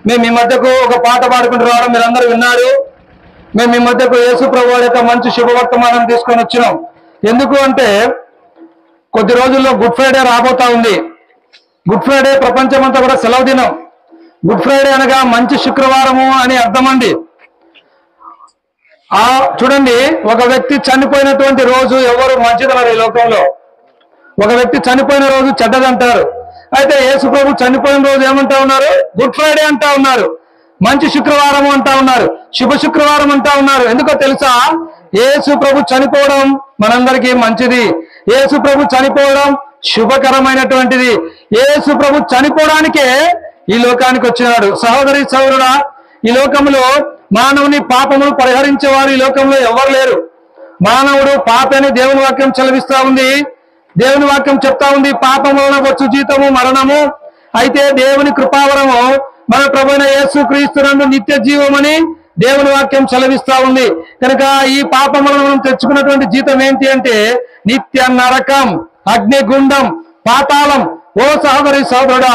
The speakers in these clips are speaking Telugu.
మేము మీ మధ్యకు ఒక పాట పాడుకుంటూ రావడం మీరందరూ విన్నారు. మేము మీ మధ్యకు యేసు ప్రభువు యొక్క మంచి శుభవర్తమానం తీసుకొని వచ్చినాం. ఎందుకు అంటే కొద్ది రోజుల్లో గుడ్ ఫ్రైడే రాబోతా ఉంది. గుడ్ ఫ్రైడే ప్రపంచమంతా కూడా సెలవు దినం. గుడ్ ఫ్రైడే అనగా మంచి శుక్రవారము అని అర్థమండి. చూడండి, ఒక వ్యక్తి చనిపోయినటువంటి రోజు ఎవరు మంచిదన్నారు ఈ లోకంలో. ఒక వ్యక్తి చనిపోయిన రోజు చెడ్డదంటారు. అయితే యేసు ప్రభు చనిపోయిన రోజు ఏమంటా ఉన్నారు? గుడ్ ఫ్రైడే అంటా ఉన్నారు. మంచి శుక్రవారం అంటా ఉన్నారు. శుభ శుక్రవారం అంటా ఉన్నారు. ఎందుకో తెలుసా? యేసు ప్రభు చనిపోవడం మనందరికీ మంచిది. యేసు ప్రభు చనిపోవడం శుభకరమైనటువంటిది. యేసు ప్రభు చనిపోవడానికే ఈ లోకానికి వచ్చినాడు. సహోదరి సహోదరుడా, ఈ లోకంలో మానవుని పాపమును పరిహరించేవారు ఈ లోకంలో ఎవరు లేరు. మానవుడు పాపని దేవుని వాక్యం చదివిస్తా ఉంది. దేవుని వాక్యం చెప్తా ఉంది, పాపం వలన వచ్చు జీతము మరణము, అయితే దేవుని కృపావరము మన ప్రభువైన యేసుక్రీస్తునందు నిత్య జీవమని దేవుని వాక్యం చదివిస్తా ఉంది. కనుక ఈ పాపం వలన మనం తెచ్చుకున్నటువంటి జీతం ఏంటి అంటే నిత్య నరకం, అగ్నిగుండం, పాతాళం. ఓ సహోదరి సహోదరుడా,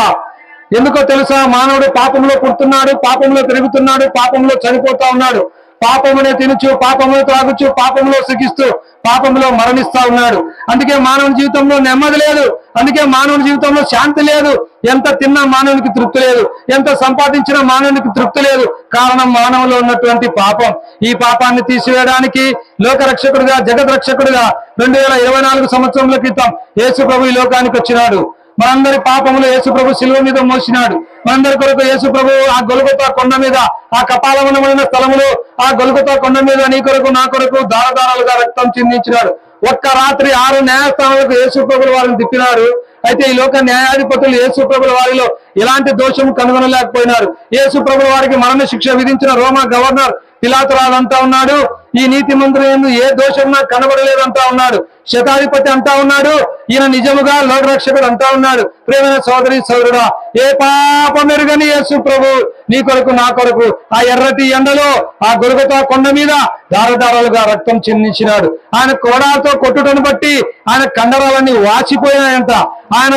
ఎందుకో తెలుసా? మానవుడు పాపంలో పుడుతున్నాడు, పాపంలో పెరుగుతున్నాడు, పాపంలో చనిపోతా ఉన్నాడు. పాపమునే తినుచు, పాపమును త్రాగుచు, పాపంలో సుఖిస్తూ, పాపంలో మరణిస్తా ఉన్నాడు. అందుకే మానవుని జీవితంలో నెమ్మది లేదు. అందుకే మానవుని జీవితంలో శాంతి లేదు. ఎంత తిన్నా మానవునికి తృప్తి లేదు, ఎంత సంపాదించినా మానవునికి తృప్తి లేదు. కారణం మానవులో ఉన్నటువంటి పాపం. ఈ పాపాన్ని తీసివేయడానికి లోకరక్షకుడిగా, జగద్రక్షకుడిగా 2024 సంవత్సరముల క్రితం యేసు ప్రభు ఈ లోకానికి వచ్చినాడు. మనందరి పాపములు యేసు ప్రభు శిలువ మీద మోసినాడు. మనందరి కొరకు యేసు ప్రభు ఆ గొల్గొతా కొండ మీద, ఆ కపాలవనమైన స్థలములో, ఆ గొల్గొతా కొండ మీద నీ కొరకు నా కొరకు దారదారాలుగా రక్తం చిందించినాడు. ఒక్క రాత్రి 6 న్యాయస్థానాలకు యేసు ప్రభుల వారిని తిప్పినారు. అయితే ఈ లోక న్యాయాధిపతులు యేసు ప్రభుల వారిలో ఎలాంటి దోషం కనుగొనలేకపోయినారు. యేసు ప్రభుల వారికి మరణ శిక్ష విధించిన రోమా గవర్నర్ పిలాతురాజు అంటా ఉన్నాడు, ఈ నీతి మంత్రి ఏ దోషం నాకు కనబడలేదంటా ఉన్నాడు. శతాధిపతి అంటా ఉన్నాడు, ఈయన నిజముగా లోకరక్షకుడు అంటా ఉన్నాడు. ప్రేమైన సోదరి సోదరుడా, ఏ పాపం ఎరుగని యేసు ప్రభు నీ కొరకు నా కొరకు ఆ ఎర్రటి ఎండలో, ఆ గొల్గొతా కొండ మీద దారదారాలుగా రక్తం చిందించినాడు. ఆయన కోడాలతో కొట్టుటను బట్టి ఆయన కండరాలన్నీ వాచిపోయినాయంట. ఆయన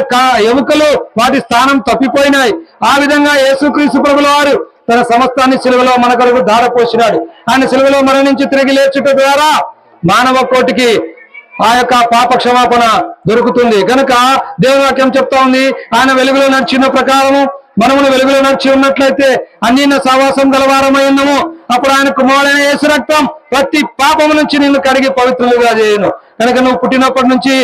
ఎముకలు వాటి స్థానం తప్పిపోయినాయి. ఆ విధంగా యేసుక్రీస్తు ప్రభుల వారు తన సమస్తాన్ని సిలువలో మన కొరకు ధారపోసినాడు. ఆయన సిలువలో మరణించి తిరిగి లేచుట ద్వారా మానవ కోటికి ఆ యొక్క పాప క్షమాపణ దొరుకుతుంది. కనుక దేవుని వాక్యం చెప్తా ఉంది, ఆయన వెలుగులో నడిచిన ప్రకారము మనమును వెలుగులో నడిచి ఉన్నట్లయితే అన్నిన్న సహవాసం గలవారమై ఉన్నాము. అప్పుడు ఆయన కుమారుడైన యేసు రక్తం ప్రతి పాపము నుంచి నిన్ను కడిగి పవిత్రులుగా చేయను. కనుక నువ్వు పుట్టినప్పటి నుంచి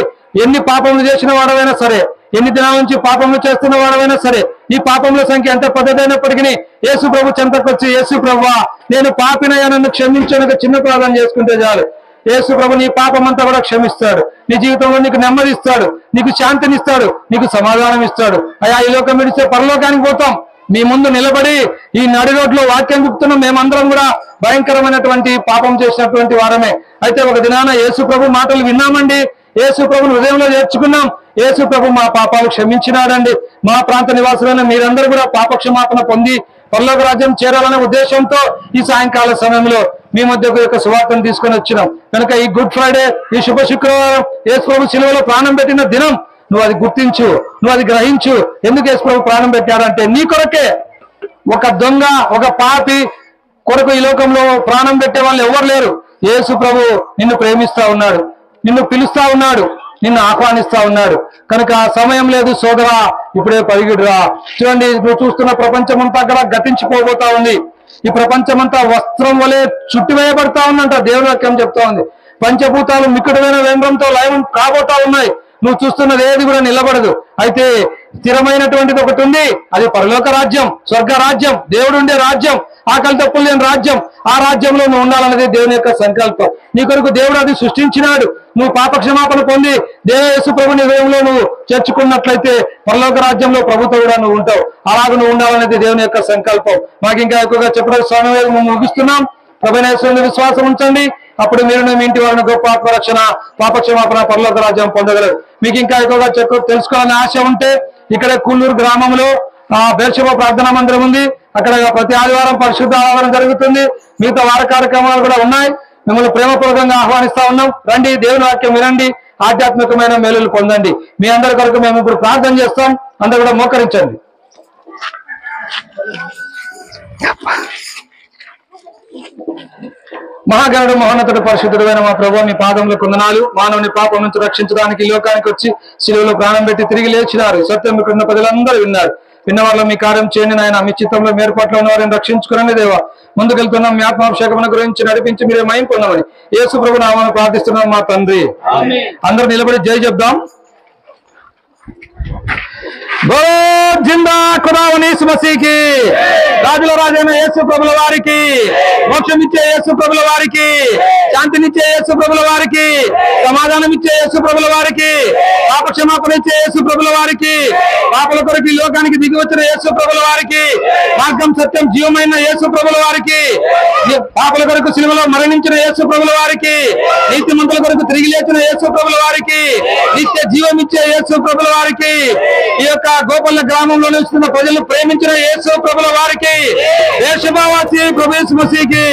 ఎన్ని పాపములు చేసిన వాడవైనా సరే, ఎన్ని దినాల నుంచి పాపములు చేస్తున్న వాడవైనా సరే, ఈ పాపముల సంఖ్య ఎంత పెద్దదైనప్పటికీ యేసు ప్రభు చెంతకు వచ్చి, యేసు ప్రభువా నేను పాపినయ్యా, నన్ను క్షమించడానికి చిన్న ప్రార్థన చేసుకుంటే చాలు. యేసు ప్రభు నీ పాపం అంతా కూడా క్షమిస్తాడు. నీ జీవితంలో నీకు నెమ్మది ఇస్తాడు, నీకు శాంతినిస్తాడు, నీకు సమాధానం ఇస్తాడు. అయ్యా, ఈ లోకం విడిస్తే పరలోకానికి పోతాం. మీ ముందు నిలబడి ఈ నడి రోడ్లో వాక్యం చెప్తున్నాం. మేమందరం కూడా భయంకరమైనటువంటి పాపం చేసినటువంటి వారమే. అయితే ఒక దినాన యేసు ప్రభు మాటలు విన్నామండి, యేసు ప్రభుని హృదయంలో చేర్చుకున్నాం. యేసు ప్రభు మా పాపాలు క్షమించినాడండి. మా ప్రాంత నివాసులైన మీరందరూ కూడా పాప క్షమాపణ పొంది పరలోక రాజ్యం చేరాలనే ఉద్దేశంతో ఈ సాయంకాల సమయంలో మీ మధ్యకు యొక్క సువార్తను తీసుకొని వచ్చినాం. కనుక ఈ గుడ్ ఫ్రైడే, ఈ శుభ శుక్రవారం యేసు ప్రభు శిలువలో ప్రాణం పెట్టిన దినం. నువ్వు అది గుర్తించు, నువ్వు అది గ్రహించు. ఎందుకు యేసు ప్రభు ప్రాణం పెట్టాడంటే నీ కొరకే. ఒక దొంగ, ఒక పాపి కొరకు ఈ లోకంలో ప్రాణం పెట్టే వాళ్ళు ఎవరు లేరు. యేసు ప్రభు నిన్ను ప్రేమిస్తా ఉన్నాడు, నిన్ను పిలుస్తా ఉన్నాడు, నిన్ను ఆహ్వానిస్తా ఉన్నాడు. కనుక సమయం లేదు సోదరా, ఇప్పుడే పరిగెడురా. చూడండి, ఇప్పుడు చూస్తున్న ప్రపంచం అంతా కూడా గతించిపోబోతా ఉంది. ఈ ప్రపంచమంతా వస్త్రం వలె చుట్టివేయబడతా ఉందంట. దేవుని వాక్యం చెప్తా ఉంది. పంచభూతాలు మిక్కుడమైన వేంద్రంతో లయం కాబోతా ఉన్నాయి. నువ్వు చూస్తున్నది ఏది కూడా నిలబడదు. అయితే స్థిరమైనటువంటిది ఒకటి ఉంది, అది పరలోక రాజ్యం, స్వర్గ రాజ్యం, దేవుడు ఉండే రాజ్యం, ఆకలి తప్పులు లేని రాజ్యం. ఆ రాజ్యంలో నువ్వు ఉండాలన్నది దేవుని యొక్క సంకల్పం. నీ కొరకు దేవుడు అది సృష్టించినాడు. నువ్వు పాప క్షమాపణ పొంది యేసు ప్రభు హృదయంలో నువ్వు చేర్చుకున్నట్లయితే పరలోక రాజ్యంలో ప్రభుతో కూడా నువ్వు ఉంటావు. అలాగ నువ్వు ఉండాలనేది దేవుని యొక్క సంకల్పం. మాకు ఇంకా ఎక్కువగా చెప్పడం స్వామి ముగిస్తున్నాం. ప్రభువైన యేసుని విశ్వాసం ఉంచండి, అప్పుడు మీరు మీ ఇంటి వారిని గొప్ప ఆత్మరక్షణ, పాప క్షమాపణ, పరలోక రాజ్యం పొందగలరు. మీకు ఇంకా ఎక్కువగా తెలుసుకోవాలని ఆశ ఉంటే ఇక్కడ కూల్లూరు గ్రామంలో బేర్షెబా ప్రార్థనా మందిరం ఉంది. అక్కడ ప్రతి ఆదివారం పరిశుద్ధ ఆరాధన జరుగుతుంది. మిగతా వార కార్యక్రమాలు కూడా ఉన్నాయి. మిమ్మల్ని ప్రేమపూర్వకంగా ఆహ్వానిస్తా ఉన్నాం. రండి, దేవుని వాక్యం వినండి, ఆధ్యాత్మికమైన మేలులు పొందండి. మీ అందరి కొరకు మేము ఇప్పుడు ప్రార్థన చేస్తాం. అందరూ కూడా మోకరించండి. మహాగణుడు మహోన్నతుడు పరిశుద్ధుడు అయిన మా ప్రభు, మీ పాదములకు వందనాలు. మానవుని పాపం నుంచి రక్షించడానికి ఈ లోకానికి వచ్చి శిలువలో ప్రాణం పెట్టి తిరిగి లేచినారు. సత్యం ఇక్కడ ప్రజలందరూ విన్నారు. విన్నవాళ్ళు మీ కార్యం చేయండి నాయన. మీ చిత్తంలో మేర్పాట్లో ఉన్న వారిని రక్షించుకురండి దేవా. ముందుకెళ్తున్నాం. మీ ఆత్మాభిషేకమును గురించి నడిపించి మీరే మహిమ పొందమని యేసు ప్రభు నామమున ప్రార్థిస్తున్నాం మా తండ్రి. అందరూ నిలబడి జై చెప్దాం. జిందా ఖుదావని మసీకి, రాజుల రాజైన యేసు ప్రభుల వారికి, మోక్షమిచ్చే యేసు ప్రభుల వారికి, శాంతినిచ్చే యేసు ప్రభుల వారికి, సమాధానం ఇచ్చే యేసు ప్రభుల వారికి, పాప క్షమాపణ ఇచ్చే యేసు ప్రభుల వారికి, పాపల కొరకు ఈ లోకానికి దిగి వచ్చిన యేసు ప్రభుల వారికి, మార్గం సత్యం జీవమైన యేసు ప్రభుల వారికి, పాపల కొరకు సిలువలో మరణించిన యేసు ప్రభుల వారికి, నీతిమంతుల కొరకు తిరిగి లేచిన యేసు ప్రభుల వారికి, నిత్య జీవం ఇచ్చే యేసు ప్రభుల వారికి, ఈ యొక్క గోపల్ల గ్రామంలో నిలుస్తున్న ప్రజలు ప్రేమించిన యేసు ప్రభుల వారికి, దేశభావాసి ప్రభు యేసు మసీకి.